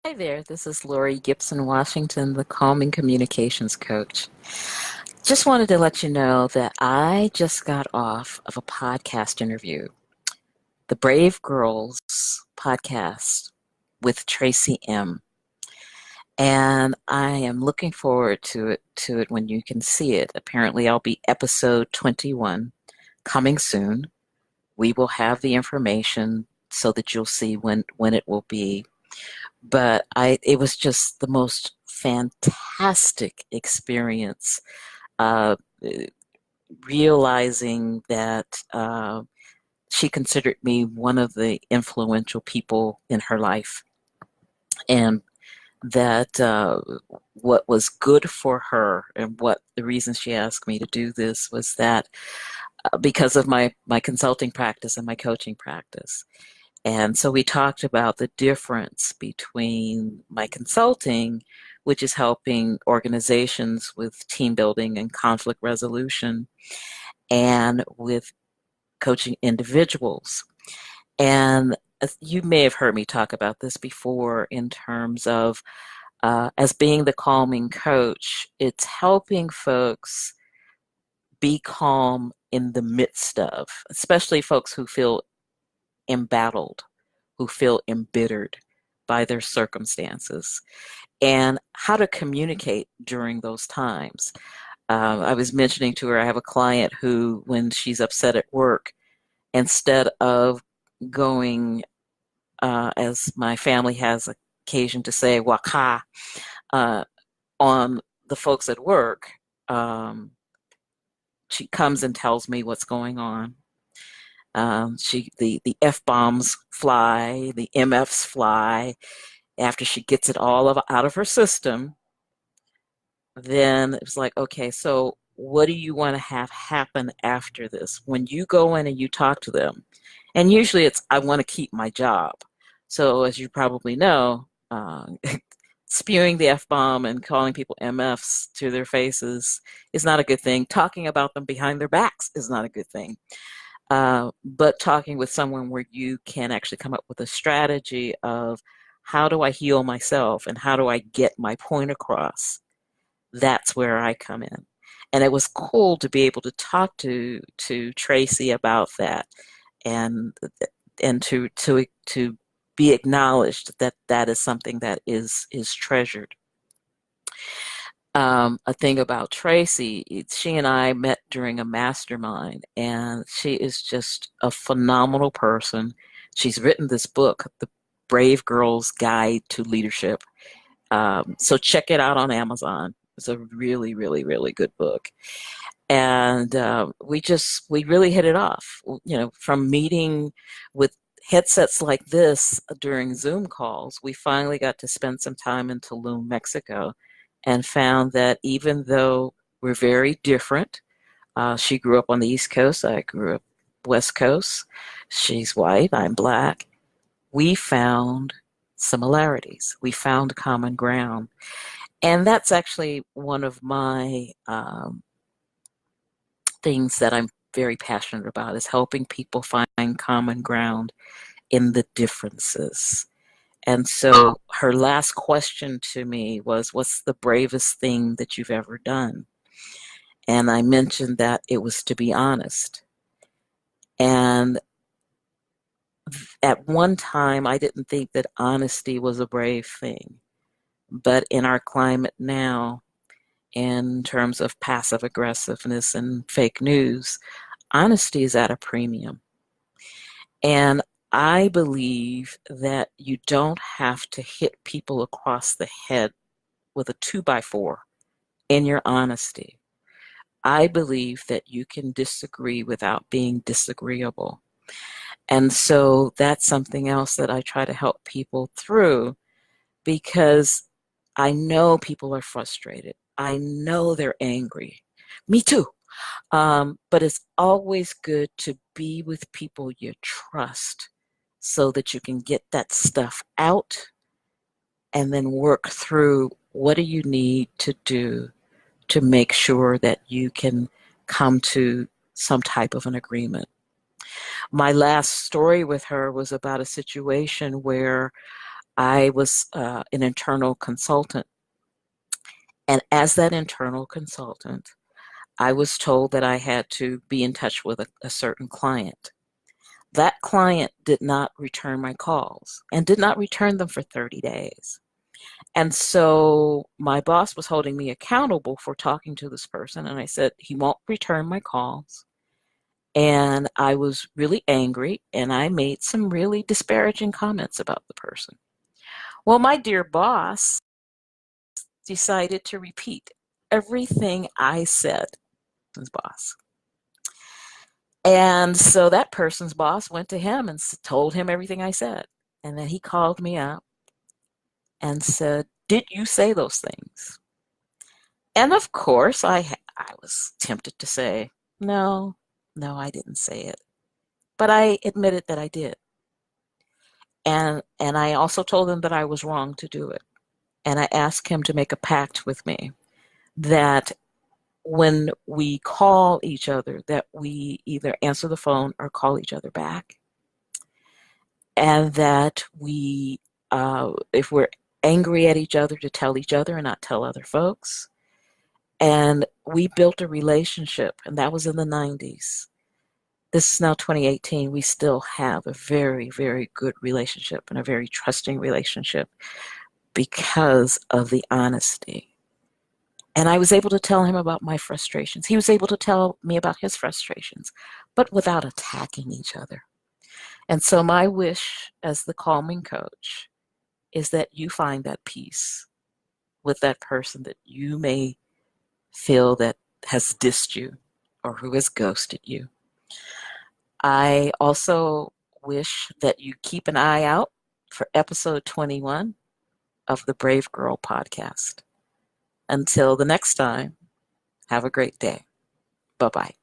Hi there, this is Lori Gibson Washington, the Calming Communications Coach. Just wanted to let you know that I just got off of a podcast interview, the Brave Girls podcast with Tracy M. And I am looking forward to it when you can see it. Apparently I'll be episode 21 coming soon. We will have the information so that you'll see when it will be, but it was just the most fantastic experience, uh, realizing that she considered me one of the influential people in her life, and that what was good for her and what the reason she asked me to do this was that because of my consulting practice and my coaching practice. And so we talked about the difference between my consulting, which is helping organizations with team building and conflict resolution, and with coaching individuals. And you may have heard me talk about this before in terms of as being the calming coach, it's helping folks be calm in the midst of, especially folks who feel embattled, who feel embittered by their circumstances, and how to communicate during those times. I was mentioning to her, I have a client who, when she's upset at work, instead of going, as my family has occasion to say, waka, uh, on the folks at work, um, she comes and tells me what's going on. The F bombs fly, the MFs fly. After she gets it all out of her system, then it's like, okay, so what do you want to have happen after this? When you go in and you talk to them, and usually it's, I want to keep my job. So as you probably know, spewing the F bomb and calling people MFs to their faces is not a good thing. Talking about them behind their backs is not a good thing. But talking with someone where you can actually come up with a strategy of how do I heal myself and how do I get my point across, that's where I come in. And it was cool to be able to talk to Tracy about that, and to be acknowledged that that is something that is treasured. A thing about Tracy, she and I met during a mastermind, and she is just a phenomenal person. She's written this book, The Brave Girl's Guide to Leadership. So check it out on Amazon. It's a really, really, really good book. And we really hit it off. You know, from meeting with headsets like this during Zoom calls, we finally got to spend some time in Tulum, Mexico, and found that even though we're very different, she grew up on the East Coast, I grew up West Coast. She's white, I'm black. We found similarities. We found common ground. And that's actually one of my things that I'm very passionate about, is helping people find common ground in the differences. And so her last question to me was, what's the bravest thing that you've ever done? And I mentioned that it was to be honest. And at one time, I didn't think that honesty was a brave thing. But in our climate now, in terms of passive aggressiveness and fake news, honesty is at a premium. And I believe that you don't have to hit people across the head with a 2x4 in your honesty. I believe that you can disagree without being disagreeable. And so that's something else that I try to help people through, because I know people are frustrated. I know they're angry. Me too. But it's always good to be with people you trust so that you can get that stuff out and then work through what do you need to do to make sure that you can come to some type of an agreement. My last story with her was about a situation where I was an internal consultant. And as that internal consultant, I was told that I had to be in touch with a certain client. That client did not return my calls and did not return them for 30 days. And so my boss was holding me accountable for talking to this person. And I said, he won't return my calls. And I was really angry and I made some really disparaging comments about the person. Well, my dear boss decided to repeat everything I said to his boss. And so that person's boss went to him and told him everything I said. And then he called me up and said, did you say those things? And of course, I was tempted to say, no, no, I didn't say it. But I admitted that I did. And I also told him that I was wrong to do it. And I asked him to make a pact with me that when we call each other, that we either answer the phone or call each other back. And that we, if we're angry at each other, to tell each other and not tell other folks. And we built a relationship, and that was in the 90s. This is now 2018. We still have a very, very good relationship and a very trusting relationship because of the honesty. And I was able to tell him about my frustrations. He was able to tell me about his frustrations, but without attacking each other. And so my wish as the calming coach is that you find that peace with that person that you may feel that has dissed you or who has ghosted you. I also wish that you keep an eye out for episode 21 of the Brave Girl podcast. Until the next time, have a great day. Bye-bye.